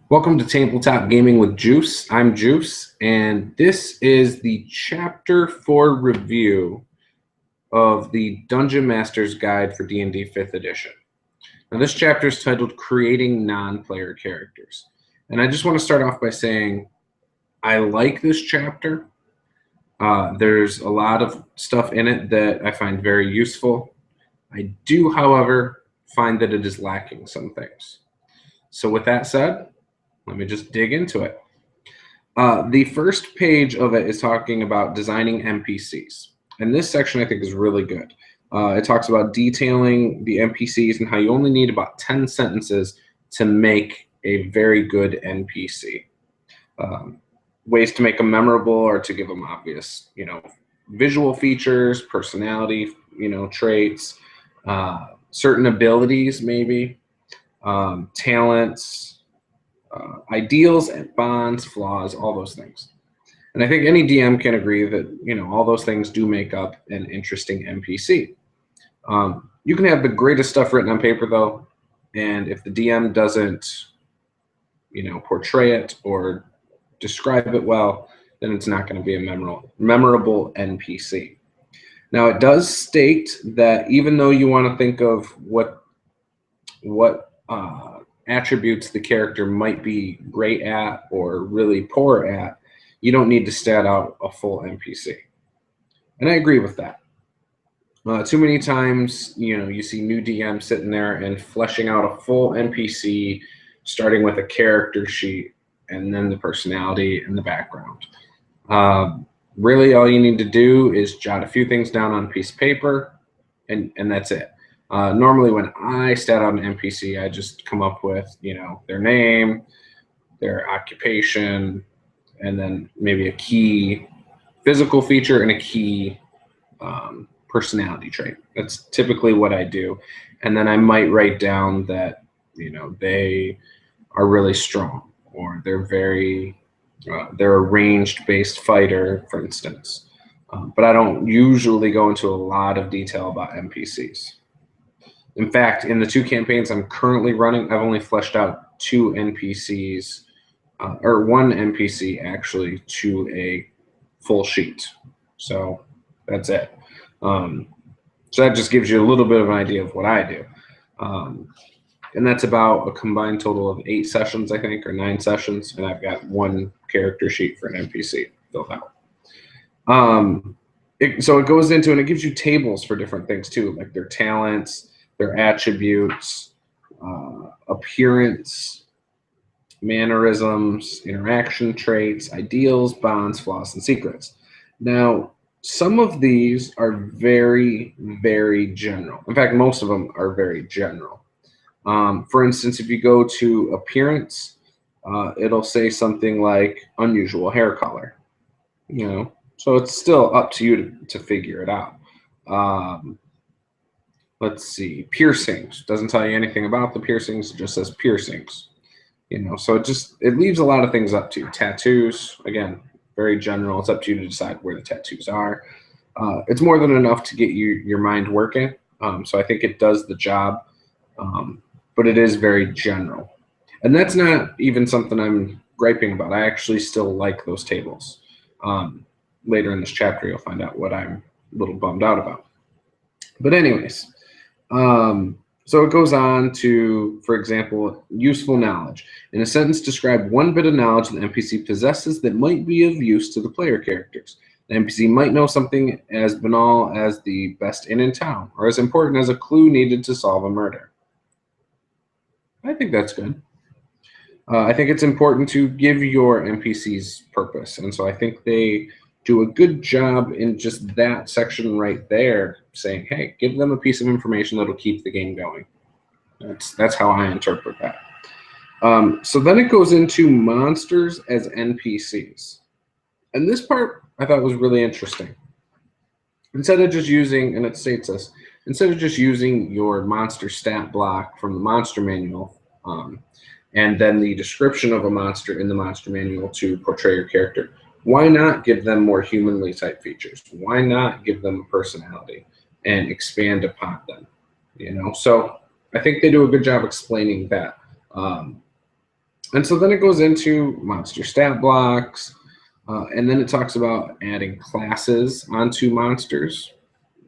Welcome to Tabletop Gaming with Juice. I'm Juice, and this is the Chapter 4 review of the Dungeon Master's Guide for D&D 5th Edition. Now, this chapter is titled Creating Non-Player Characters. And I just want to start off by saying I like this chapter. There's a lot of stuff in it that I find very useful. I do, however, find that it is lacking some things. So with that said, let me just dig into it. The first page of it is talking about designing NPCs. And this section I think is really good. It talks about detailing the NPCs and how you only need about 10 sentences to make a very good NPC. Ways to make them memorable or to give them obvious, visual features, personality, traits, certain abilities maybe, talents, ideals and bonds, flaws, all those things. And I think any DM can agree that, all those things do make up an interesting NPC. You can have the greatest stuff written on paper, though, and if the DM doesn't, portray it or describe it well, then it's not going to be a memorable NPC. Now, it does state that even though you want to think of what attributes the character might be great at or really poor at, you don't need to stat out a full NPC. And I agree with that. Too many times, you see new DMs sitting there and fleshing out a full NPC, starting with a character sheet and then the personality and the background. Really, all you need to do is jot a few things down on a piece of paper, and that's it. Normally when I stat out an NPC, I just come up with, their name, their occupation, and then maybe a key physical feature and a key personality trait. That's typically what I do. And then I might write down that, they are really strong, or they're they're a ranged-based fighter, for instance. But I don't usually go into a lot of detail about NPCs. In fact, in the 2 campaigns I'm currently running, I've only fleshed out 2 NPCs, or 1 NPC actually, to a full sheet. So that's it. So that just gives you a little bit of an idea of what I do. And that's about a combined total of 8 sessions, I think, or 9 sessions, and I've got 1 character sheet for an NPC filled out. So it goes into, and it gives you tables for different things too, like their talents, their attributes, appearance, mannerisms, interaction traits, ideals, bonds, flaws, and secrets. Now, some of these are very, very general. In fact, most of them are very general. For instance, if you go to appearance, it'll say something like unusual hair color. So it's still up to you to figure it out. Let's see, piercings. Doesn't tell you anything about the piercings, it just says piercings. So it leaves a lot of things up to you. Tattoos, again, very general. It's up to you to decide where the tattoos are. It's more than enough to get your mind working. So I think it does the job, but it is very general. And that's not even something I'm griping about. I actually still like those tables. Later in this chapter, you'll find out what I'm a little bummed out about. But anyways, so it goes on to, for example, useful knowledge. In a sentence, describe 1 bit of knowledge the NPC possesses that might be of use to the player characters. The NPC might know something as banal as the best inn in town, or as important as a clue needed to solve a murder. I think that's good. I think it's important to give your NPCs purpose, and so I think they do a good job in just that section right there, saying, hey, give them a piece of information that'll keep the game going. That's how I interpret that. So then it goes into monsters as NPCs. And this part I thought was really interesting. Instead of just using, and it states this, instead of just using your monster stat block from the monster manual, and then the description of a monster in the monster manual to portray your character, why not give them more humanly type features? Why not give them a personality and expand upon them? So I think they do a good job explaining that. And so then it goes into monster stat blocks, and then it talks about adding classes onto monsters,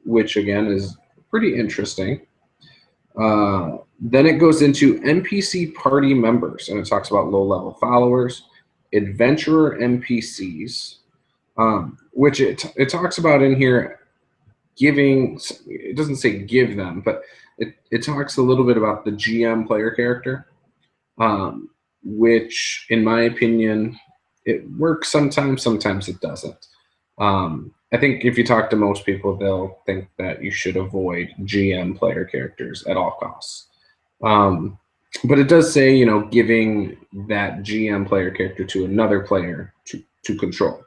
which again is pretty interesting. Then it goes into NPC party members, and it talks about low-level followers, adventurer NPCs, which it talks about in here giving. It doesn't say give them, but it talks a little bit about the GM player character, which in my opinion, it works sometimes, sometimes it doesn't. I think if you talk to most people, they'll think that you should avoid GM player characters at all costs. But it does say, you know, giving that GM player character to another player to control,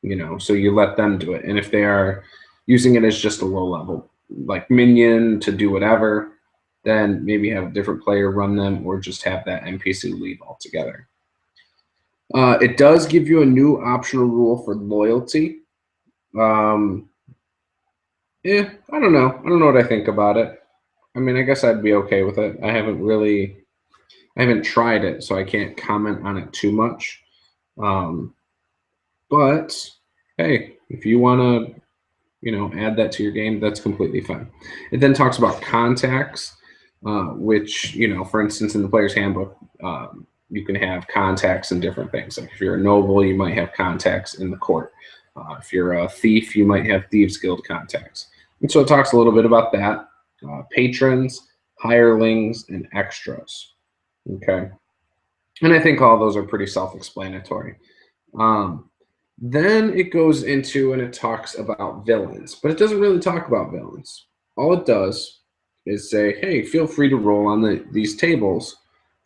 you know, so you let them do it. And if they are using it as just a low level, like minion to do whatever, then maybe have a different player run them or just have that NPC leave altogether. It does give you a new optional rule for loyalty. Yeah, I don't know. I don't know what I think about it. I mean, I guess I'd be okay with it. I haven't tried it, so I can't comment on it too much. But hey, if you want to, you know, add that to your game, that's completely fine. It then talks about contacts, which, you know, for instance, in the player's handbook, you can have contacts in different things. Like if you're a noble, you might have contacts in the court. If you're a thief, you might have Thieves Guild contacts. And so it talks a little bit about that. Patrons, hirelings, and extras. Okay. And I think all those are pretty self-explanatory. Then it goes into and it talks about villains, but it doesn't really talk about villains. All it does is say, hey, feel free to roll on these tables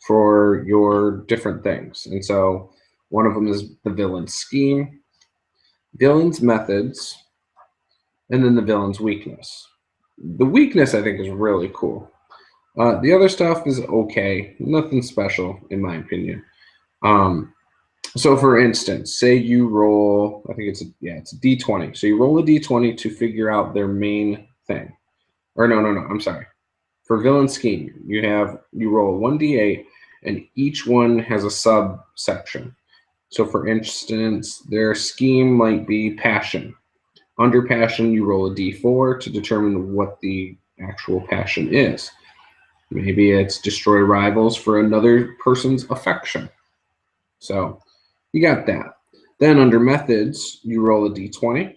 for your different things. And so one of them is the villain scheme, villain's methods, and then the villain's weakness. The weakness, I think, is really cool. The other stuff is okay. Nothing special, in my opinion. So for instance, say you roll, I think it's a D20. So you roll a D20 to figure out their main thing. Or no, I'm sorry. For villain scheme, you roll 1d8 and each one has a subsection. So for instance, their scheme might be passion. Under passion, you roll a d4 to determine what the actual passion is. Maybe it's destroy rivals for another person's affection. So you got that. Then under methods, you roll a d20.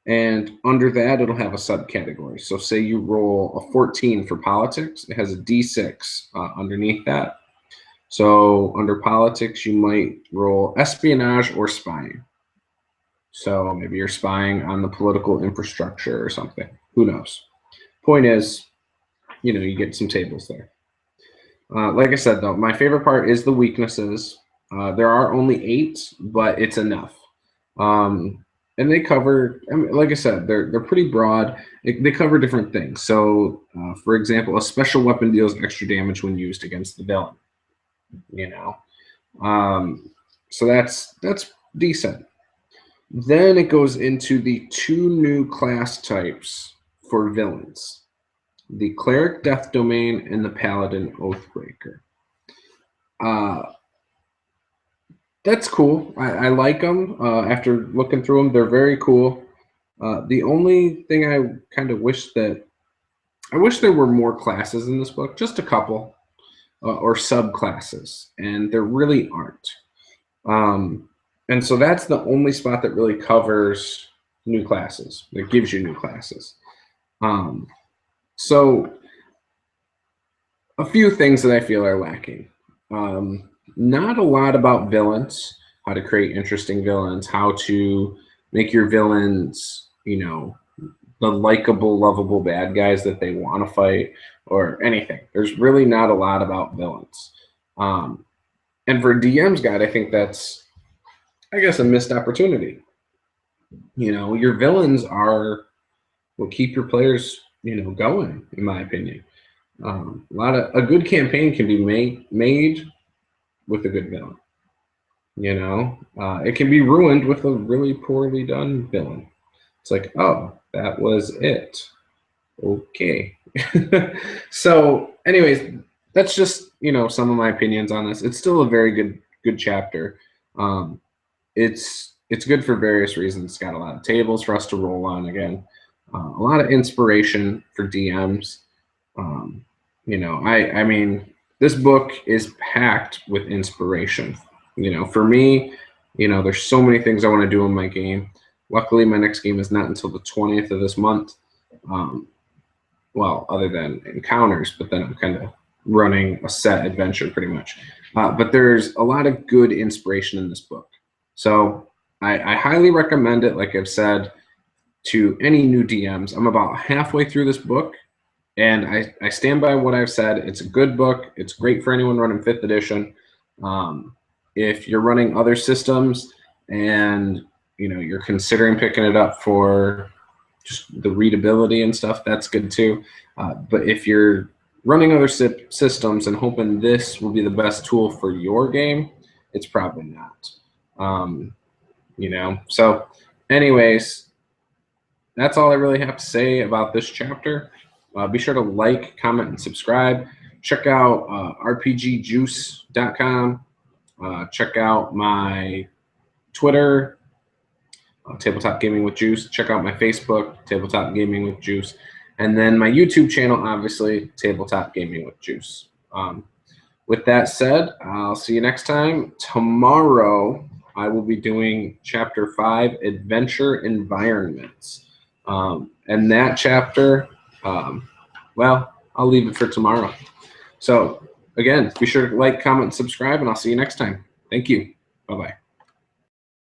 And under that, it'll have a subcategory. So say you roll a 14 for politics. It has a d6 underneath that. So under politics, you might roll espionage or spying. So maybe you're spying on the political infrastructure or something. Who knows? Point is, you know, you get some tables there. Like I said, though, my favorite part is the weaknesses. There are only 8, but it's enough. And they cover, I mean, like I said, they're pretty broad. They cover different things. So, for example, a special weapon deals extra damage when used against the villain. You know, so that's decent. Then it goes into the 2 new class types for villains: the Cleric Death Domain and the Paladin Oathbreaker. That's cool. I like them. After looking through them, they're very cool. The only thing I kind of wish there were more classes in this book, just a couple, or subclasses, and there really aren't. And so that's the only spot that really covers new classes, that gives you new classes. So a few things that I feel are lacking. Not a lot about villains, how to create interesting villains, how to make your villains, you know, the likable, lovable bad guys that they want to fight or anything. There's really not a lot about villains. And for DM's guide, I think that's, I guess, a missed opportunity. You know, your villains are what keep your players, you know, going, in my opinion. A good campaign can be made with a good villain. You know, it can be ruined with a really poorly done villain. It's like, oh, that was it. Okay. So anyways, that's just, you know, some of my opinions on this. It's still a very good chapter. It's good for various reasons. It's got a lot of tables for us to roll on again, a lot of inspiration for DMs. You know, I mean, this book is packed with inspiration. You know, for me, you know, there's so many things I want to do in my game. Luckily, my next game is not until the 20th of this month. Well, other than encounters, but then I'm kind of running a set adventure pretty much. But there's a lot of good inspiration in this book. So I highly recommend it, like I've said, to any new DMs. I'm about halfway through this book, and I stand by what I've said. It's a good book. It's great for anyone running 5th edition. If you're running other systems and you know you're considering picking it up for just the readability and stuff, that's good too. But if you're running other systems and hoping this will be the best tool for your game, it's probably not. You know, so anyways, that's all I really have to say about this chapter. Be sure to like, comment, and subscribe. Check out rpgjuice.com. Check out my Twitter, Tabletop Gaming with Juice. Check out my Facebook, Tabletop Gaming with Juice. And then my YouTube channel, obviously, Tabletop Gaming with Juice. With that said, I'll see you next time. Tomorrow, I will be doing Chapter 5, Adventure Environments. And that chapter, well, I'll leave it for tomorrow. So, again, be sure to like, comment, and subscribe, and I'll see you next time. Thank you. Bye-bye.